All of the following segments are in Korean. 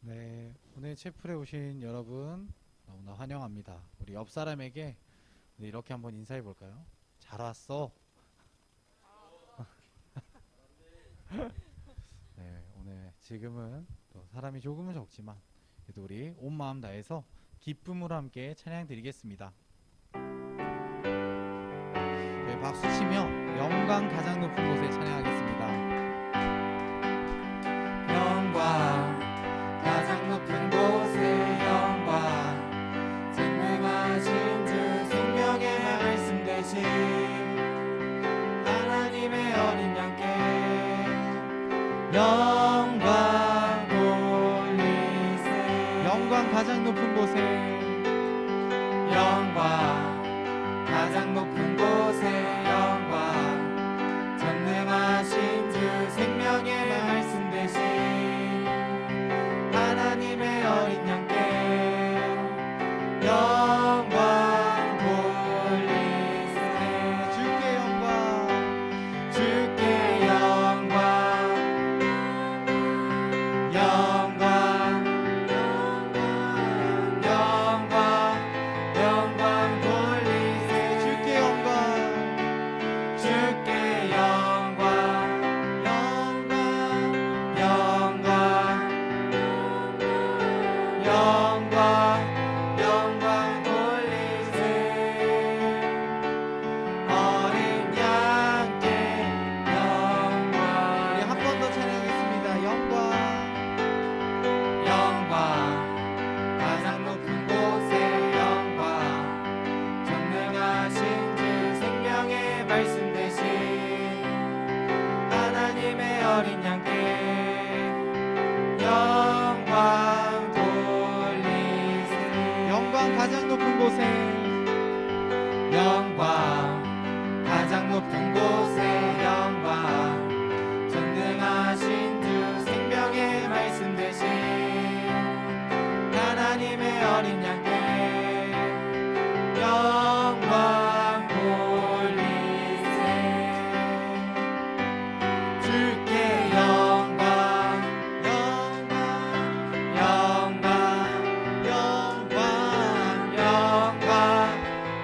네, 오늘 채플에 오신 여러분 너무나 환영합니다. 우리 옆 사람에게 이렇게 한번 인사해 볼까요? 잘 왔어. 네, 오늘 지금은 또 사람이 조금은 적지만 그래도 우리 온 마음 다해서 기쁨으로 함께 찬양 드리겠습니다. 저희 박수 치며 영광 가장 높은 곳에 찬양하겠습니다. 영광 가장 높은 곳에 영광 전능하신 주 생명의 말씀 대신 하나님의 어린 양께 영광 돌리세. 영광 가장 높은 곳에 영광 가장 높은 곳에 영광 전능하신 주 생명의 말씀 대신 하나님의 어린 양께 영광 돌리세. 주께 영광, 주께 영광 영광 영광 돌리세. 주께 영광, 주께 영광 영광 영광 돌리세. 어린 양께 영광. 우리 한 번 더 찬양하겠습니다. 영광, 영광 가장 높은 곳에 영광 전능하신 주 생명의 말씀 대신 하나님의 어린 양께 영광 돌리세. 영광 가장 높은 곳에 영광 가장 높은 곳에 영광 전능하신 주 생명의 말씀 대신 하나님의 어린 양께 영광 돌리세. 주께 영광 영광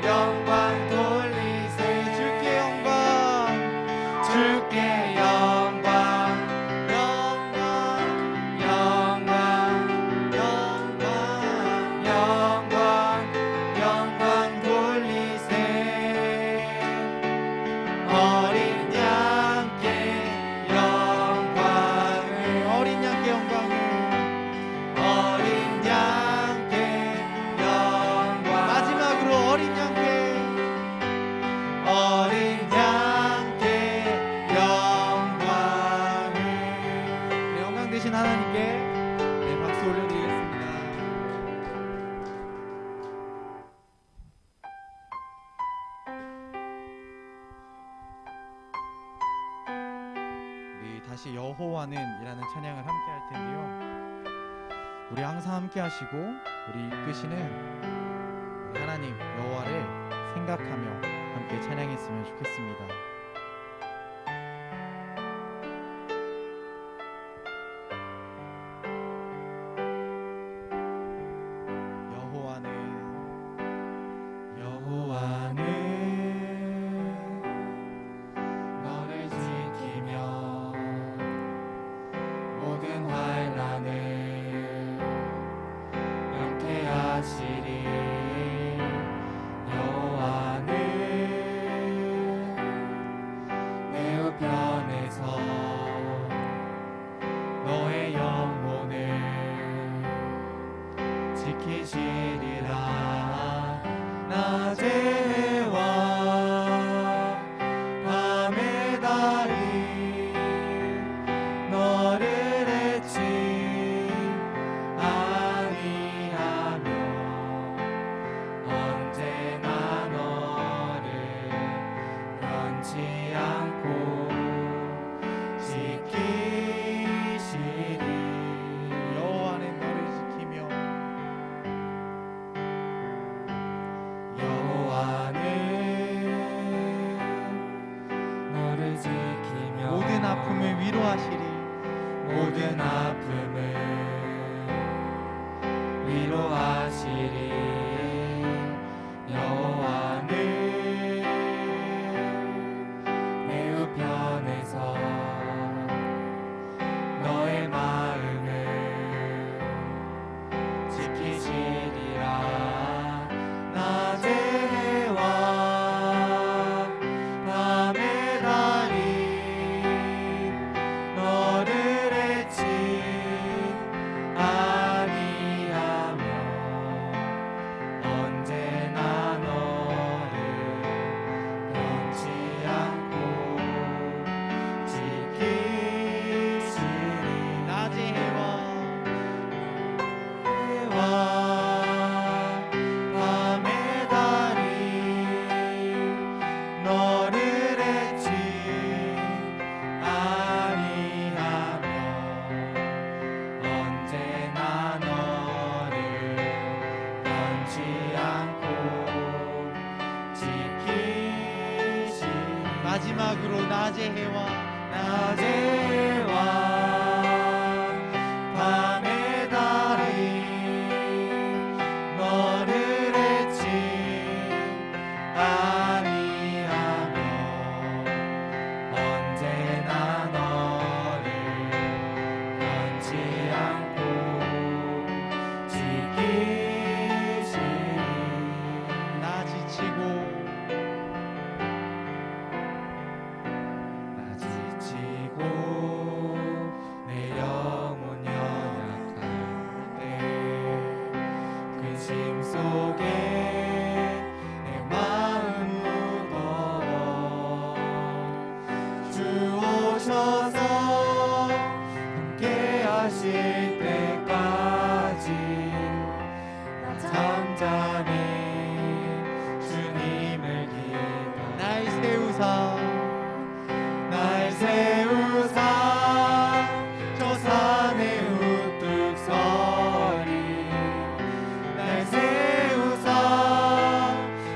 영광 돌리세. 주께 영광, 주께 영광 영광 돌리세. 어린 양께 영광을 어린 양께 영광을, 어린 양께 영광. 마지막으로 어린 양께 영광을. 네, 영광 되신 하나님께 네, 박수 올려드리겠습니다. 우리 다시 여호와는 이라는 찬양을 함께 할 텐데요. 우리 항상 함께 하시고 우리 이끄시는 우리 하나님 여호와를 생각하며 함께 찬양했으면 좋겠습니다. 여호와는 너를 지키며 모든 환난을 명쾌하시리. 여호와는 내 우편에서 너의 영혼을 지키시리라. 낮에와 밤에 달이 너를 해치 아니하며 언제나 너를 변치 않고 지키시리. 여호와는 너를 지키며 여호와는 너를 지키며 모든 아픔을 위로하시리. 모든 아픔을 위로하시리 여호와는 내 우편에서 너의 마음을 지키시리라 낮의 해와 밤의 달이 너를 해치 아니하며 언제나 너를 변치 않고 지키시리 낮의 해와 밤의 달이 너를 해치 아니하며 언제나 너를 변치 않고 지키시리 마지막으로 낮의 해와 낮의 해와 밤의 달이 너를 해치 아니하며 언제나 너를 변치 않고 지키시리 나 지치고 나 지치고 내 영혼 연약할 때 근심 속에 내 마음 무거워 주 오셔서 함께 하실 때까지 나 잠잠히 주님을 기다려 날 세우사 날 세우사 저 산에 우뚝 서리 날 세우사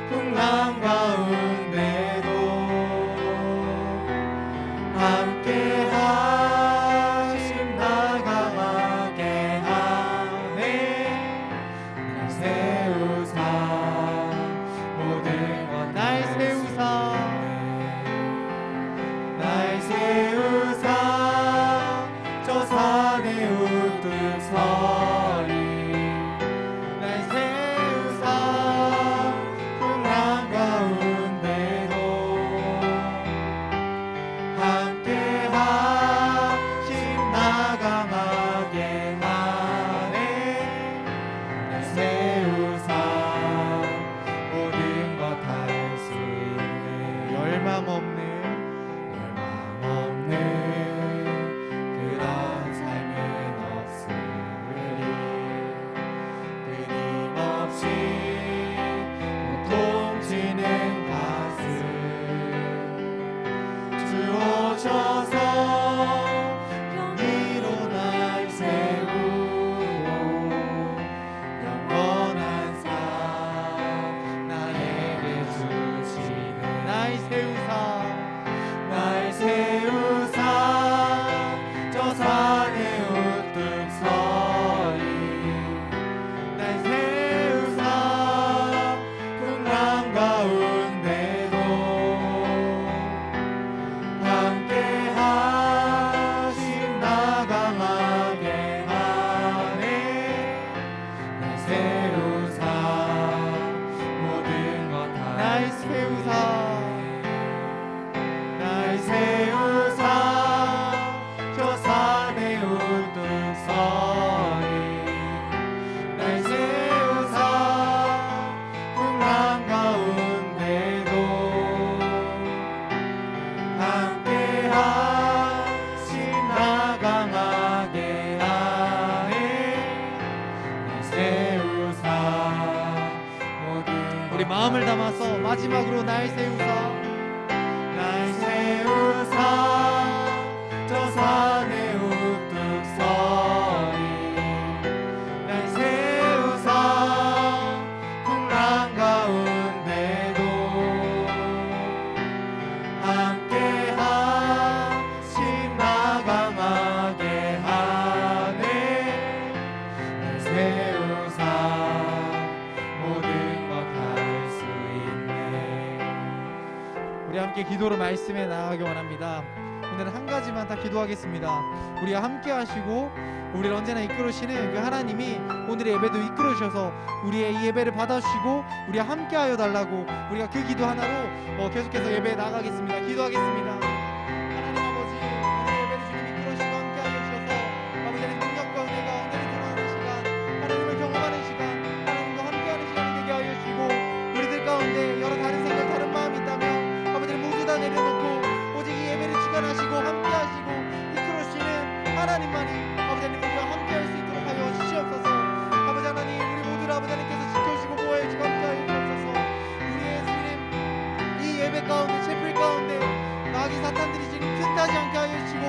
풍랑 가운데도 함께 하심 나 강하게 하네 날 세우사 모든 것날 세우사 날 세우사 저 산에 우뚝 서리 날 세우사 풍랑 가운데도 함께 하심 나 강하게 하네 날 세우사 모든 것 할 수 있네 열망 없는 열망 없는 그런 삶은 없으리 끊임없이 고통치는 가슴 주 오셔서 경리로 날 세우고 영원한 삶 나에게 주시네 날 세우사 날 세우사 저 산에 우뚝 서리 날 세우사 풍랑 가운데도 함께 하심 나 강하게 하네 날 세우사 모든 것다 날 세우사 날 세우사 저 산에 우뚝 서리 날 세우사 풍랑 가운데도 함께 하심 나 강하게 하네 날 세우사 모든 우리 마음을 담아서 마지막으로 날 세우사 날 세우사 저 산에 우뚝 서리 날 세우사 풍랑 가운데도 함께 하심 나 강하게 하네 날 세우사 함께 기도로 말씀에 나아가기 원합니다. 오늘은 한 가지만 다 기도하겠습니다. 우리가 함께 하시고 우리를 언제나 이끌으시는 그 하나님이 오늘의 예배도 이끌으셔서 우리의 이 예배를 받아주시고 우리와 함께하여 달라고 우리가 그 기도 하나로 계속해서 예배에 나가겠습니다. 기도하겠습니다. 하나님 아버지, 오늘 예배를 주님 이끌으시고 함께하여 주셔서 아버지의 능력과 은혜가 오늘이 드러나는 시간, 하나님을 경험하는 시간, 하나님과 함께하는 시간이 되게 하여 주시고 우리들 가운데 여러 다른 생각, 다른 마음이 있다면 아버지를 모두 다 내려놓고 오직 이 예배를 주관하시고 함께하시고 이끌어주시는 하나님만이 아버지 하나님 우리와 함께할 수 있도록 하여 주시옵소서. 아버지 하나님, 우리 모두를 아버지 하나님께서 지켜주시고 보호해주시고 함께하여 주옵소서. 우리의 주님 이 예배 가운데, 채플 가운데 마귀 사탄들이 지금 틈타지 않게 하여 주시고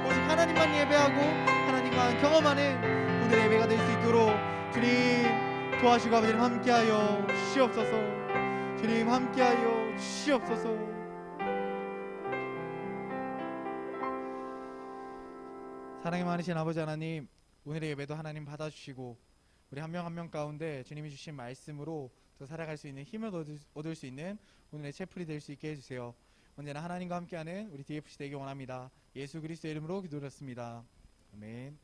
오직 하나님만 예배하고 하나님만 경험하는 오늘의 예배가 될 수 있도록 주님 도와주시고 아버지 하나님 함께하여 주시옵소서. 주님 함께하여 주시옵소서. 사랑이 많으신 아버지 하나님, 오늘의 예배도 하나님 받아주시고 우리 한 명 한 명 가운데 주님이 주신 말씀으로 더 살아갈 수 있는 힘을 얻을 수 있는 오늘의 채플이 될 수 있게 해주세요. 언제나 하나님과 함께하는 우리 DFC 되기 원합니다. 예수 그리스도의 이름으로 기도드렸습니다. 아멘.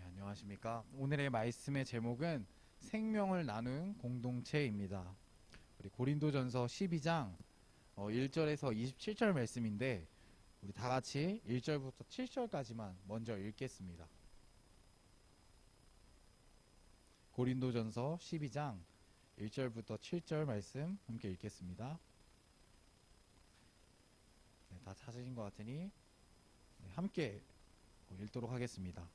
안녕하십니까? 오늘의 말씀의 제목은 생명을 나눈 공동체입니다. 우리 고린도전서 12장 1절에서 27절 말씀인데 우리 다 같이 1절부터 7절까지만 먼저 읽겠습니다. 고린도전서 12장 1절부터 7절 말씀 함께 읽겠습니다. 네, 다 찾으신 것 같으니 함께 읽도록 하겠습니다.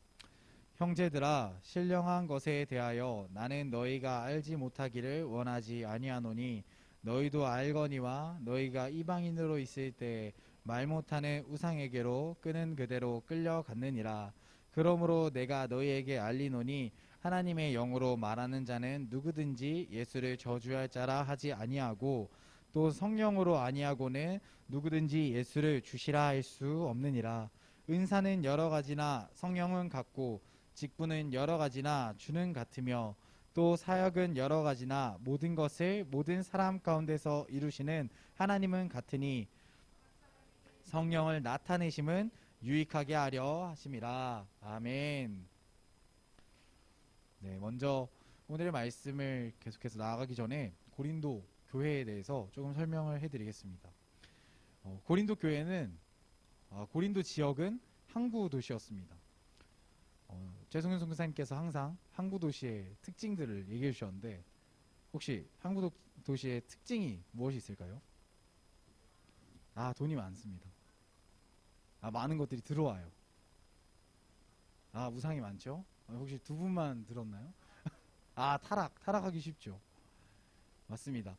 형제들아, 신령한 것에 대하여 나는 너희가 알지 못하기를 원하지 아니하노니 너희도 알거니와 너희가 이방인으로 있을 때 말 못하는 우상에게로 끄는 그대로 끌려갔느니라. 그러므로 내가 너희에게 알리노니 하나님의 영으로 말하는 자는 누구든지 예수를 저주할 자라 하지 아니하고 또 성령으로 아니하고는 누구든지 예수를 주시라 할 수 없느니라. 은사는 여러 가지나 성령은 같고 직분은 여러 가지나 주는 같으며 또 사역은 여러 가지나 모든 것을 모든 사람 가운데서 이루시는 하나님은 같으니 성령을 나타내심은 유익하게 하려 하심이라. 아멘. 네, 먼저 오늘의 말씀을 계속해서 나아가기 전에 고린도 교회에 대해서 조금 설명을 해드리겠습니다. 고린도 교회는 고린도 지역은 항구 도시였습니다. 최승윤 선교사님께서 항상 항구 도시의 특징들을 얘기해 주셨는데 혹시 항구 도시의 특징이 무엇이 있을까요? 돈이 많습니다. 많은 것들이 들어와요. 우상이 많죠? 혹시 두 분만 들었나요? 타락하기 쉽죠. 맞습니다.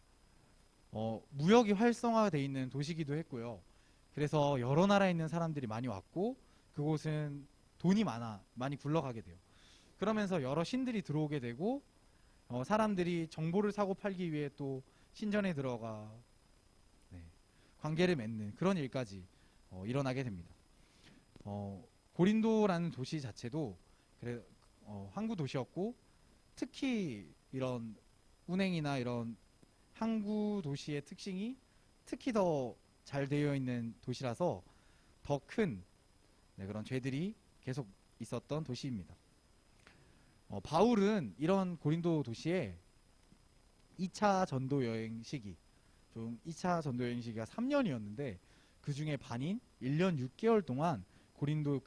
무역이 활성화되어 있는 도시기도 했고요. 그래서 여러 나라에 있는 사람들이 많이 왔고 그곳은 돈이 많이 굴러가게 돼요. 그러면서 여러 신들이 들어오게 되고 사람들이 정보를 사고 팔기 위해 또 신전에 들어가 관계를 맺는 그런 일까지 일어나게 됩니다. 고린도라는 도시 자체도 항구 도시였고 특히 이런 운행이나 이런 항구 도시의 특징이 특히 더 잘 되어 있는 도시라서 더 큰 그런 죄들이 계속 있었던 도시입니다. 바울은 이런 고린도 도시에 2차 전도 여행 시기, 2차 전도 여행 시기가 3년이었는데 그 중에 반인 1년 6개월 동안 고린도의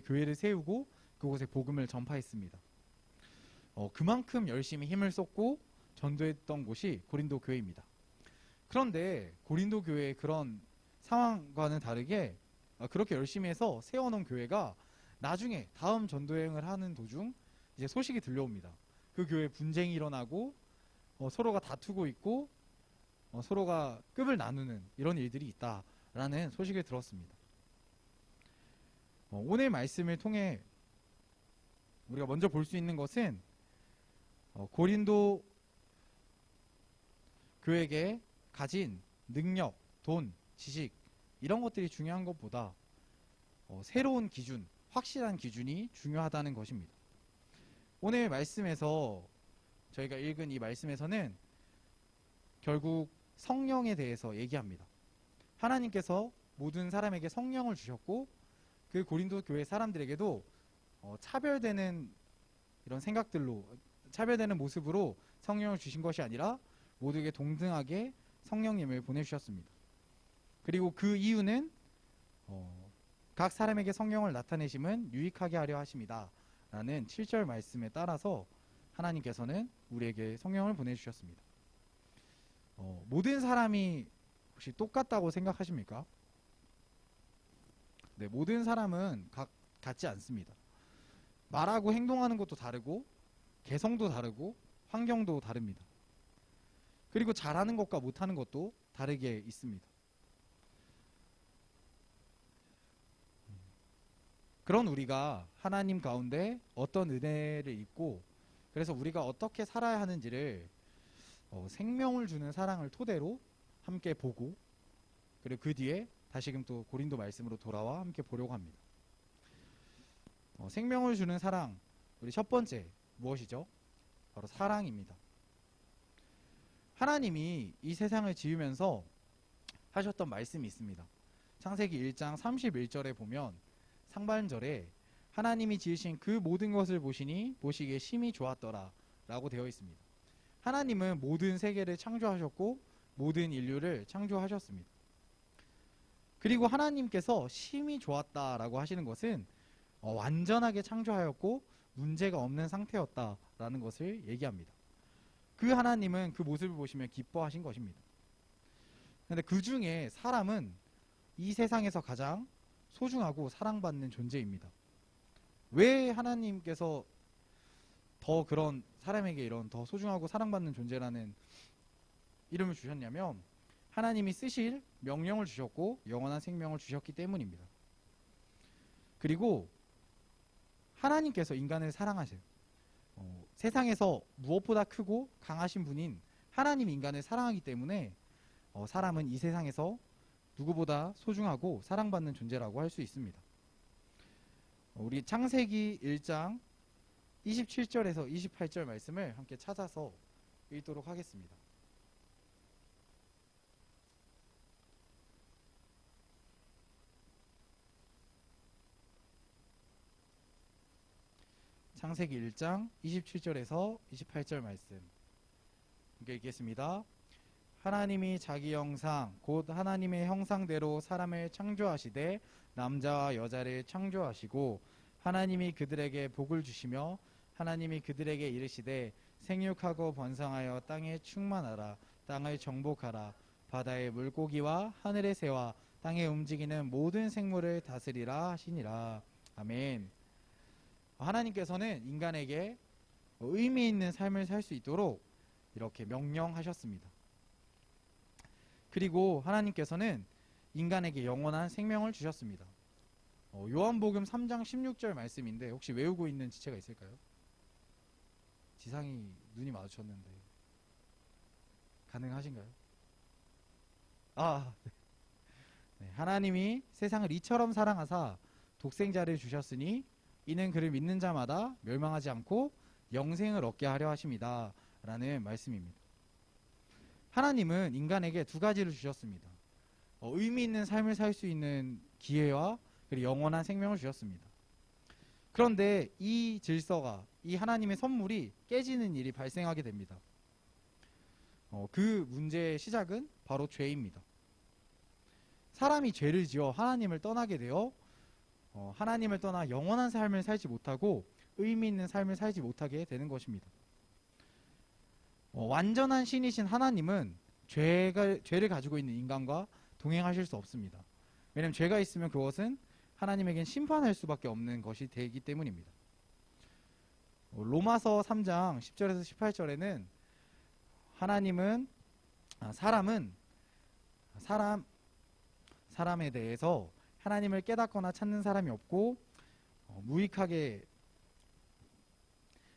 교회를 세우고 그곳에 복음을 전파했습니다. 그만큼 열심히 힘을 쏟고 전도했던 곳이 고린도 교회입니다. 그런데 고린도 교회의 그런 상황과는 다르게 그렇게 열심히 해서 세워놓은 교회가 나중에 다음 전도여행을 하는 도중 이제 소식이 들려옵니다. 그 교회에 분쟁이 일어나고 서로가 다투고 있고 서로가 급을 나누는 이런 일들이 있다라는 소식을 들었습니다. 오늘 말씀을 통해 우리가 먼저 볼 수 있는 것은 그에게 가진 능력, 돈, 지식 이런 것들이 중요한 것보다 새로운 기준, 확실한 기준이 중요하다는 것입니다. 오늘 말씀에서 저희가 읽은 이 말씀에서는 결국 성령에 대해서 얘기합니다. 하나님께서 모든 사람에게 성령을 주셨고 그 고린도 교회 사람들에게도 차별되는 이런 생각들로 차별되는 모습으로 성령을 주신 것이 아니라 모두에게 동등하게 성령님을 보내주셨습니다. 그리고 그 이유는 각 사람에게 성령을 나타내심은 유익하게 하려 하심이다 라는 7절 말씀에 따라서 하나님께서는 우리에게 성령을 보내주셨습니다. 모든 사람이 혹시 똑같다고 생각하십니까? 네, 모든 사람은 같지 않습니다. 말하고 행동하는 것도 다르고 개성도 다르고 환경도 다릅니다. 그리고 잘하는 것과 못하는 것도 다르게 있습니다. 그런 우리가 하나님 가운데 어떤 은혜를 입고 그래서 우리가 어떻게 살아야 하는지를 생명을 주는 사랑을 토대로 함께 보고 그리고 그 뒤에 다시금 또 고린도 말씀으로 돌아와 함께 보려고 합니다. 생명을 주는 사랑, 우리 첫 번째 무엇이죠? 바로 사랑입니다. 하나님이 이 세상을 지으면서 하셨던 말씀이 있습니다. 창세기 1장 31절에 보면 상반절에 하나님이 지으신 그 모든 것을 보시니 보시기에 심히 좋았더라 라고 되어 있습니다. 하나님은 모든 세계를 창조하셨고 모든 인류를 창조하셨습니다. 그리고 하나님께서 심히 좋았다라고 하시는 것은 완전하게 창조하였고 문제가 없는 상태였다라는 것을 얘기합니다. 그 하나님은 그 모습을 보시면 기뻐하신 것입니다. 그런데 그 중에 사람은 이 세상에서 가장 소중하고 사랑받는 존재입니다. 왜 하나님께서 더 그런 사람에게 이런 더 소중하고 사랑받는 존재라는 이름을 주셨냐면 하나님이 쓰실 명령을 주셨고 영원한 생명을 주셨기 때문입니다. 그리고 하나님께서 인간을 사랑하세요. 세상에서 무엇보다 크고 강하신 분인 하나님 인간을 사랑하기 때문에 사람은 이 세상에서 누구보다 소중하고 사랑받는 존재라고 할 수 있습니다. 우리 창세기 1장 27절에서 28절 말씀을 함께 찾아서 읽도록 하겠습니다. 창세기 1장 27절에서 28절 말씀 함께 읽겠습니다. 하나님이 자기 형상 곧 하나님의 형상대로 사람을 창조하시되 남자와 여자를 창조하시고 하나님이 그들에게 복을 주시며 하나님이 그들에게 이르시되 생육하고 번성하여 땅에 충만하라 땅을 정복하라 바다의 물고기와 하늘의 새와 땅에 움직이는 모든 생물을 다스리라 하시니라. 아멘. 하나님께서는 인간에게 의미 있는 삶을 살 수 있도록 이렇게 명령하셨습니다. 그리고 하나님께서는 인간에게 영원한 생명을 주셨습니다. 요한복음 3장 16절 말씀인데 혹시 외우고 있는 지체가 있을까요? 지상이 눈이 마주쳤는데 가능하신가요? 네. 하나님이 세상을 이처럼 사랑하사 독생자를 주셨으니 이는 그를 믿는 자마다 멸망하지 않고 영생을 얻게 하려 하심이다 라는 말씀입니다. 하나님은 인간에게 두 가지를 주셨습니다. 의미 있는 삶을 살 수 있는 기회와 그리고 영원한 생명을 주셨습니다. 그런데 이 질서가 이 하나님의 선물이 깨지는 일이 발생하게 됩니다. 그 문제의 시작은 바로 죄입니다. 사람이 죄를 지어 하나님을 떠나게 되어 하나님을 떠나 영원한 삶을 살지 못하고 의미 있는 삶을 살지 못하게 되는 것입니다. 완전한 신이신 하나님은 죄를 가지고 있는 인간과 동행하실 수 없습니다. 왜냐하면 죄가 있으면 그것은 하나님에겐 심판할 수밖에 없는 것이 되기 때문입니다. 로마서 3장 10절에서 18절에는 하나님은 사람에 대해서 하나님을 깨닫거나 찾는 사람이 없고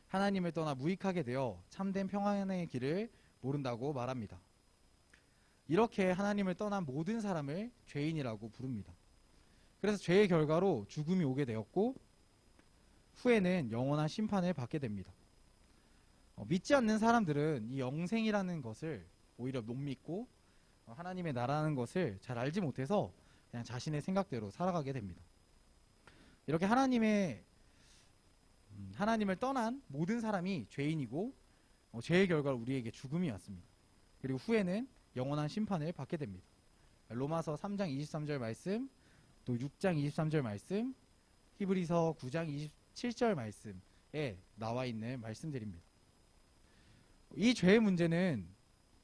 하나님을 떠나 무익하게 되어 참된 평안의 길을 모른다고 말합니다. 이렇게 하나님을 떠난 모든 사람을 죄인이라고 부릅니다. 그래서 죄의 결과로 죽음이 오게 되었고 후에는 영원한 심판을 받게 됩니다. 믿지 않는 사람들은 이 영생이라는 것을 오히려 못 믿고 하나님의 나라는 것을 잘 알지 못해서 그냥 자신의 생각대로 살아가게 됩니다. 이렇게 하나님을 떠난 모든 사람이 죄인이고 죄의 결과로 우리에게 죽음이 왔습니다. 그리고 후에는 영원한 심판을 받게 됩니다. 로마서 3장 23절 말씀, 또 6장 23절 말씀, 히브리서 9장 27절 말씀에 나와 있는 말씀들입니다. 이 죄의 문제는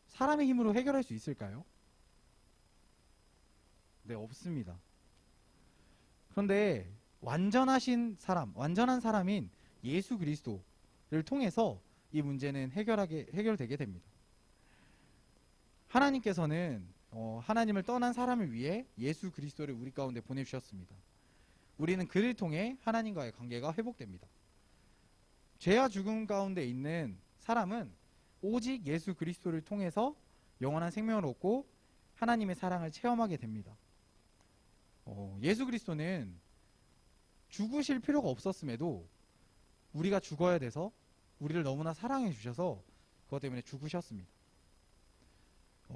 사람의 힘으로 해결할 수 있을까요? 네, 없습니다. 그런데 완전한 사람인 예수 그리스도를 통해서 이 문제는 해결되게 됩니다. 하나님께서는 하나님을 떠난 사람을 위해 예수 그리스도를 우리 가운데 보내주셨습니다. 우리는 그를 통해 하나님과의 관계가 회복됩니다. 죄와 죽음 가운데 있는 사람은 오직 예수 그리스도를 통해서 영원한 생명을 얻고 하나님의 사랑을 체험하게 됩니다. 예수 그리스도는 죽으실 필요가 없었음에도 우리가 죽어야 돼서 우리를 너무나 사랑해 주셔서 그것 때문에 죽으셨습니다.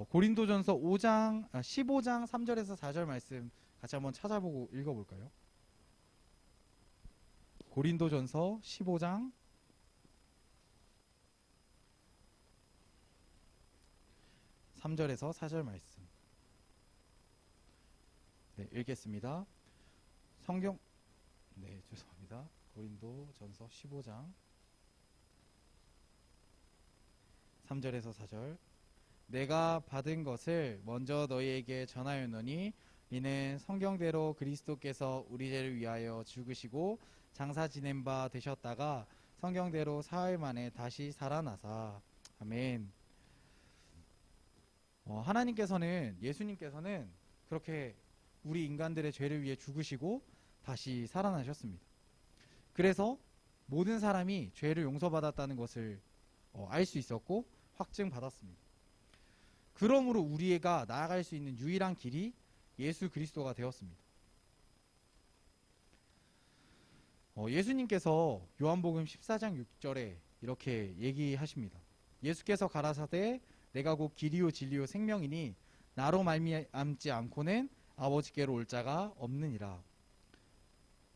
고린도전서 15장 3절에서 4절 말씀 같이 한번 찾아보고 읽어볼까요? 고린도전서 15장 3절에서 4절 말씀. 네, 읽겠습니다. 죄송합니다. 고린도전서 15장 3절에서 4절. 내가 받은 것을 먼저 너희에게 전하였노니 이는 성경대로 그리스도께서 우리 죄를 위하여 죽으시고 장사 지낸 바 되셨다가 성경대로 사흘 만에 다시 살아나사. 아멘. 예수님께서는 그렇게 우리 인간들의 죄를 위해 죽으시고 다시 살아나셨습니다. 그래서 모든 사람이 죄를 용서받았다는 것을 알 수 있었고 확증받았습니다. 그러므로 우리가 나아갈 수 있는 유일한 길이 예수 그리스도가 되었습니다. 예수님께서 요한복음 14장 6절에 이렇게 얘기하십니다. 예수께서 가라사대 내가 곧 길이요 진리요 생명이니 나로 말미암지 않고는 아버지께로 올 자가 없느니라.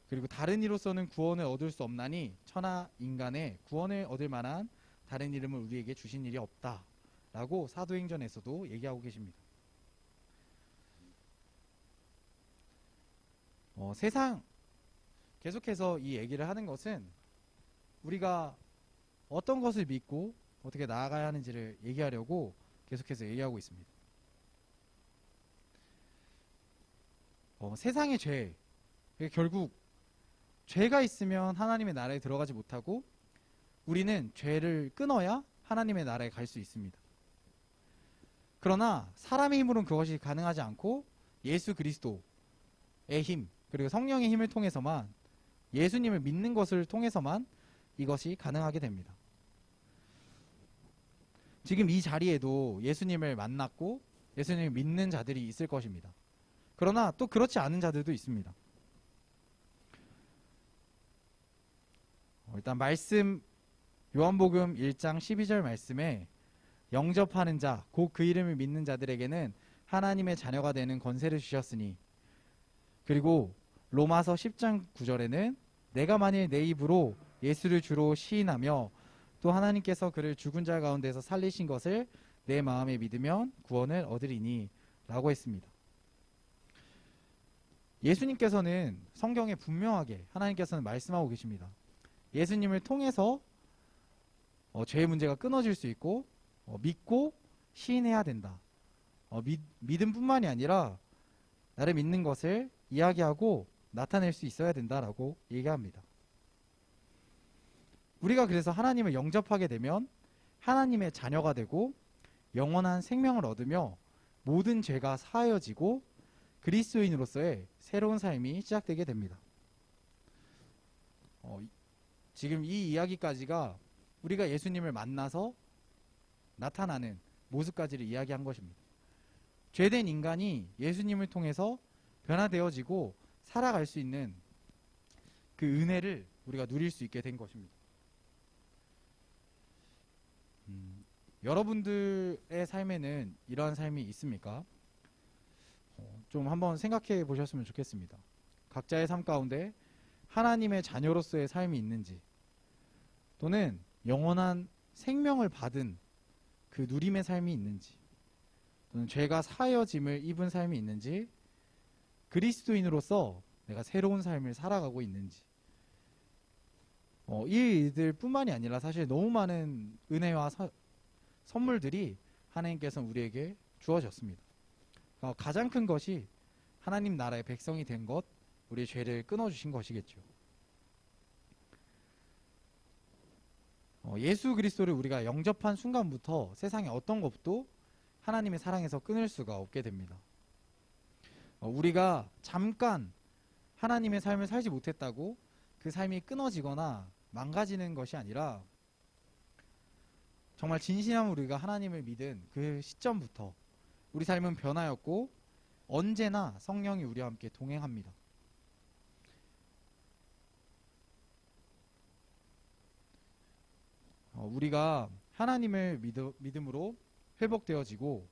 그리고 다른 이로서는 구원을 얻을 수 없나니 천하 인간의 구원을 얻을 만한 다른 이름을 우리에게 주신 일이 없다 라고 사도행전에서도 얘기하고 계십니다. 계속해서 이 얘기를 하는 것은 우리가 어떤 것을 믿고 어떻게 나아가야 하는지를 얘기하려고 계속해서 얘기하고 있습니다. 세상의 죄, 결국 죄가 있으면 하나님의 나라에 들어가지 못하고 우리는 죄를 끊어야 하나님의 나라에 갈 수 있습니다. 그러나 사람의 힘으로는 그것이 가능하지 않고 예수 그리스도의 힘, 그리고 성령의 힘을 통해서만, 예수님을 믿는 것을 통해서만 이것이 가능하게 됩니다. 지금 이 자리에도 예수님을 만났고 예수님을 믿는 자들이 있을 것입니다. 그러나 또 그렇지 않은 자들도 있습니다. 일단 말씀, 요한복음 1장 12절 말씀에 영접하는 자, 곧 그 이름을 믿는 자들에게는 하나님의 자녀가 되는 권세를 주셨으니, 그리고 로마서 10장 9절에는 내가 만일 내 입으로 예수를 주로 시인하며 또 하나님께서 그를 죽은 자 가운데서 살리신 것을 내 마음에 믿으면 구원을 얻으리니 라고 했습니다. 예수님께서는 성경에 분명하게 하나님께서는 말씀하고 계십니다. 예수님을 통해서 죄의 문제가 끊어질 수 있고 믿고 시인해야 된다. 믿음뿐만이 아니라 나를 믿는 것을 이야기하고 나타낼 수 있어야 된다라고 얘기합니다. 우리가 그래서 하나님을 영접하게 되면 하나님의 자녀가 되고 영원한 생명을 얻으며 모든 죄가 사하여지고 그리스도인으로서의 새로운 삶이 시작되게 됩니다. 지금 이 이야기까지가 우리가 예수님을 만나서 나타나는 모습까지를 이야기한 것입니다. 죄된 인간이 예수님을 통해서 변화되어지고 살아갈 수 있는 그 은혜를 우리가 누릴 수 있게 된 것입니다. 여러분들의 삶에는 이러한 삶이 있습니까? 좀 한번 생각해 보셨으면 좋겠습니다. 각자의 삶 가운데 하나님의 자녀로서의 삶이 있는지, 또는 영원한 생명을 받은 그 누림의 삶이 있는지, 또는 죄가 사여짐을 입은 삶이 있는지, 그리스도인으로서 내가 새로운 삶을 살아가고 있는지, 이 일들 뿐만이 아니라 사실 너무 많은 은혜와 선물들이 하나님께서 우리에게 주어졌습니다. 가장 큰 것이 하나님 나라의 백성이 된 것, 우리의 죄를 끊어주신 것이겠죠. 예수 그리스도를 우리가 영접한 순간부터 세상의 어떤 것도 하나님의 사랑에서 끊을 수가 없게 됩니다. 우리가 잠깐 하나님의 삶을 살지 못했다고 그 삶이 끊어지거나 망가지는 것이 아니라, 정말 진실한 우리가 하나님을 믿은 그 시점부터 우리 삶은 변하였고 언제나 성령이 우리와 함께 동행합니다. 우리가 하나님을 믿음으로 회복되어지고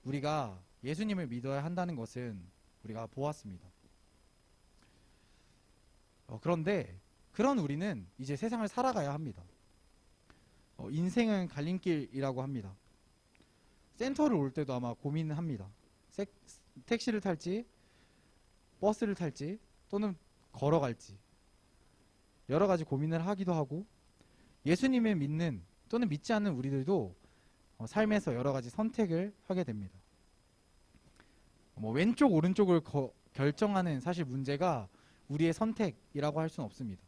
우리가 예수님을 믿어야 한다는 것은 우리가 보았습니다. 그런데 그런 우리는 이제 세상을 살아가야 합니다. 인생은 갈림길이라고 합니다. 센터를 올 때도 아마 고민을 합니다. 택시를 탈지, 버스를 탈지, 또는 걸어갈지, 여러 가지 고민을 하기도 하고, 예수님을 믿는 또는 믿지 않는 우리들도 삶에서 여러 가지 선택을 하게 됩니다. 왼쪽 오른쪽을 결정하는 사실 문제가 우리의 선택이라고 할 수는 없습니다.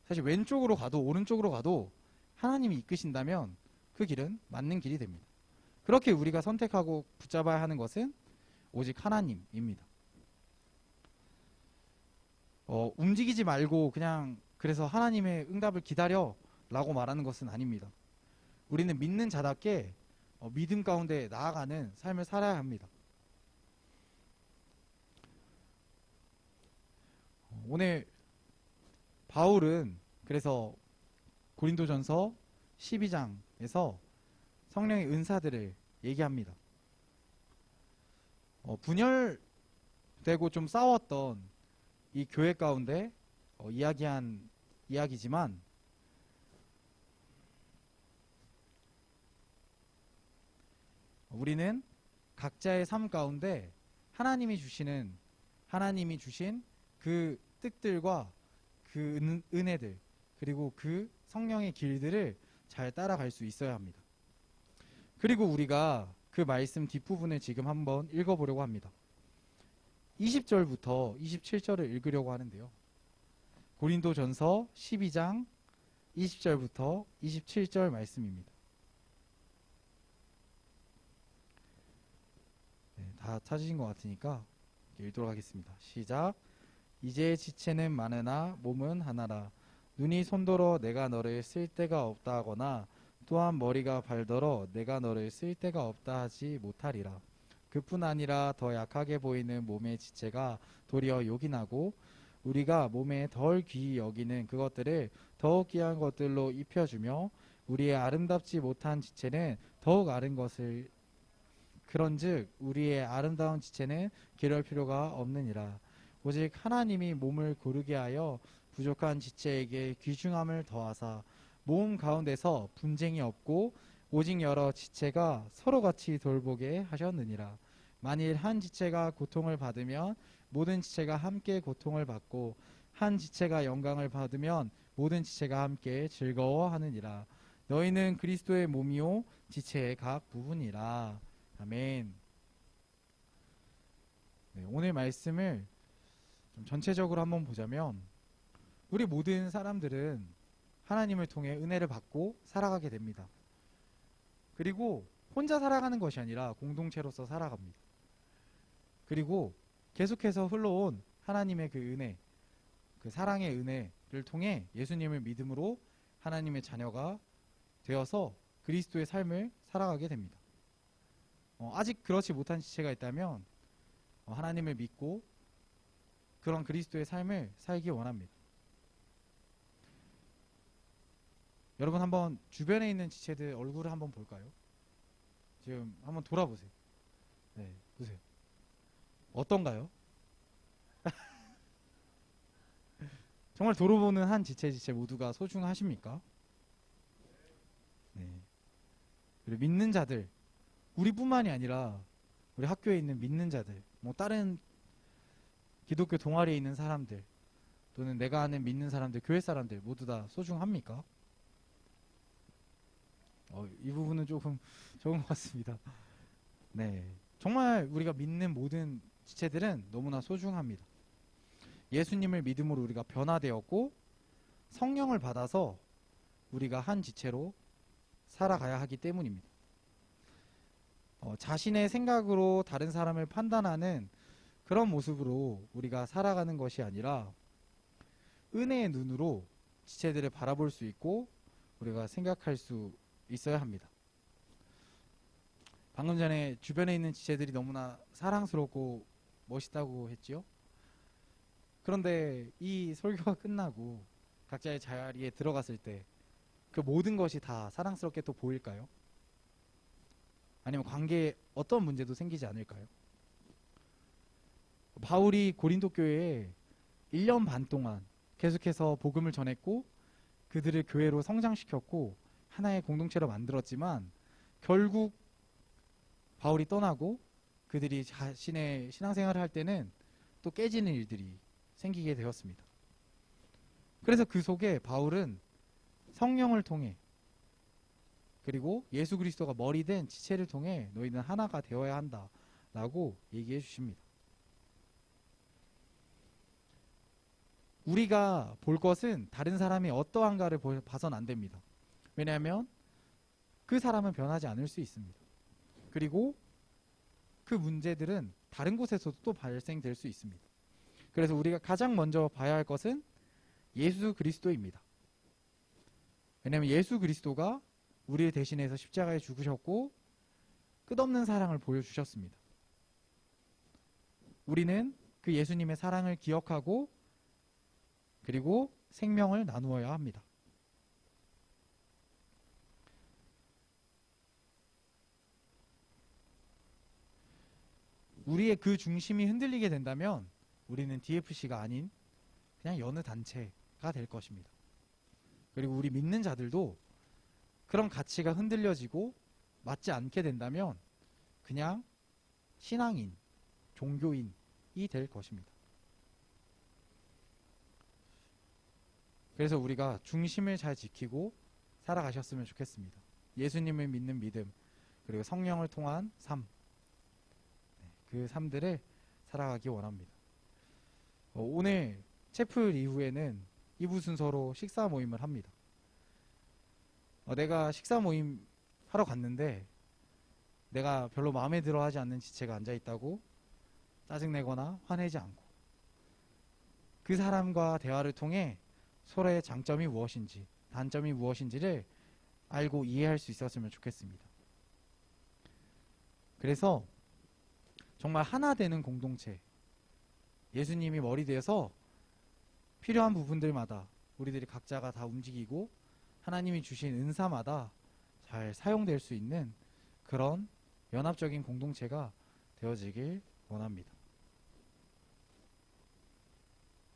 사실 왼쪽으로 가도 오른쪽으로 가도 하나님이 이끄신다면 그 길은 맞는 길이 됩니다. 그렇게 우리가 선택하고 붙잡아야 하는 것은 오직 하나님입니다. 움직이지 말고 그냥 그래서 하나님의 응답을 기다려 라고 말하는 것은 아닙니다. 우리는 믿는 자답게 믿음 가운데 나아가는 삶을 살아야 합니다. 오늘 바울은 그래서 고린도전서 12장에서 성령의 은사들을 얘기합니다. 분열되고 좀 싸웠던 이 교회 가운데 이야기한 이야기지만, 우리는 각자의 삶 가운데 하나님이 주신 그 뜻들과 그 은혜들, 그리고 그 성령의 길들을 잘 따라갈 수 있어야 합니다. 그리고 우리가 그 말씀 뒷부분을 지금 한번 읽어보려고 합니다. 20절부터 27절을 읽으려고 하는데요. 고린도전서 12장 20절부터 27절 말씀입니다. 다 찾으신 것 같으니까 읽도록 하겠습니다. 시작. 이제 지체는 많으나 몸은 하나라. 눈이 손더러 내가 너를 쓸 데가 없다 하거나, 또한 머리가 발더러 내가 너를 쓸 데가 없다 하지 못하리라. 그뿐 아니라 더 약하게 보이는 몸의 지체가 도리어 요긴하고, 우리가 몸에 덜 귀히 여기는 그것들을 더욱 귀한 것들로 입혀주며, 우리의 아름답지 못한 지체는 더욱 아른 것을, 그런즉 우리의 아름다운 지체는 기를 필요가 없느니라. 오직 하나님이 몸을 고르게 하여 부족한 지체에게 귀중함을 더하사 몸 가운데서 분쟁이 없고 오직 여러 지체가 서로같이 돌보게 하셨느니라. 만일 한 지체가 고통을 받으면 모든 지체가 함께 고통을 받고, 한 지체가 영광을 받으면 모든 지체가 함께 즐거워하느니라. 너희는 그리스도의 몸이요 지체의 각 부분이라. 아멘. 오늘 말씀을 좀 전체적으로 한번 보자면, 우리 모든 사람들은 하나님을 통해 은혜를 받고 살아가게 됩니다. 그리고 혼자 살아가는 것이 아니라 공동체로서 살아갑니다. 그리고 계속해서 흘러온 하나님의 그 은혜, 그 사랑의 은혜를 통해 예수님을 믿음으로 하나님의 자녀가 되어서 그리스도의 삶을 살아가게 됩니다. 아직 그렇지 못한 지체가 있다면 하나님을 믿고 그런 그리스도의 삶을 살기 원합니다. 여러분 한번 주변에 있는 지체들 얼굴을 한번 볼까요? 지금 한번 돌아보세요. 네, 보세요. 어떤가요? 정말 돌아보는 한 지체 모두가 소중하십니까? 네. 그리고 믿는 자들, 우리뿐만이 아니라 우리 학교에 있는 믿는 자들, 뭐 다른 기독교 동아리에 있는 사람들, 또는 내가 아는 믿는 사람들, 교회 사람들 모두 다 소중합니까? 이 부분은 조금 적은 것 같습니다. 네, 정말 우리가 믿는 모든 지체들은 너무나 소중합니다. 예수님을 믿음으로 우리가 변화되었고 성령을 받아서 우리가 한 지체로 살아가야 하기 때문입니다. 자신의 생각으로 다른 사람을 판단하는 그런 모습으로 우리가 살아가는 것이 아니라 은혜의 눈으로 지체들을 바라볼 수 있고 우리가 생각할 수 있어야 합니다. 방금 전에 주변에 있는 지체들이 너무나 사랑스럽고 멋있다고 했지요. 그런데 이 설교가 끝나고 각자의 자리에 들어갔을 때 그 모든 것이 다 사랑스럽게 또 보일까요? 아니면 관계에 어떤 문제도 생기지 않을까요? 바울이 고린도 교회에 1년 반 동안 계속해서 복음을 전했고 그들을 교회로 성장시켰고 하나의 공동체로 만들었지만 결국 바울이 떠나고 그들이 자신의 신앙생활을 할 때는 또 깨지는 일들이 생기게 되었습니다. 그래서 그 속에 바울은 성령을 통해 그리고 예수 그리스도가 머리 된 지체를 통해 너희는 하나가 되어야 한다 라고 얘기해 주십니다. 우리가 볼 것은 다른 사람이 어떠한가를 봐선 안 됩니다. 왜냐하면 그 사람은 변하지 않을 수 있습니다. 그리고 그 문제들은 다른 곳에서도 또 발생될 수 있습니다. 그래서 우리가 가장 먼저 봐야 할 것은 예수 그리스도입니다. 왜냐하면 예수 그리스도가 우리를 대신해서 십자가에 죽으셨고 끝없는 사랑을 보여주셨습니다. 우리는 그 예수님의 사랑을 기억하고 그리고 생명을 나누어야 합니다. 우리의 그 중심이 흔들리게 된다면 우리는 DFC가 아닌 그냥 여느 단체가 될 것입니다. 그리고 우리 믿는 자들도 그런 가치가 흔들려지고 맞지 않게 된다면 그냥 신앙인, 종교인이 될 것입니다. 그래서 우리가 중심을 잘 지키고 살아가셨으면 좋겠습니다. 예수님을 믿는 믿음, 그리고 성령을 통한 삶, 그 삶들을 살아가기 원합니다. 오늘 채플 이후에는 2부 순서로 식사 모임을 합니다. 내가 식사 모임 하러 갔는데 내가 별로 마음에 들어 하지 않는 지체가 앉아있다고 짜증내거나 화내지 않고 그 사람과 대화를 통해 서로의 장점이 무엇인지 단점이 무엇인지를 알고 이해할 수 있었으면 좋겠습니다. 그래서 정말 하나 되는 공동체, 예수님이 머리 되어서 필요한 부분들마다 우리들이 각자가 다 움직이고 하나님이 주신 은사마다 잘 사용될 수 있는 그런 연합적인 공동체가 되어지길 원합니다.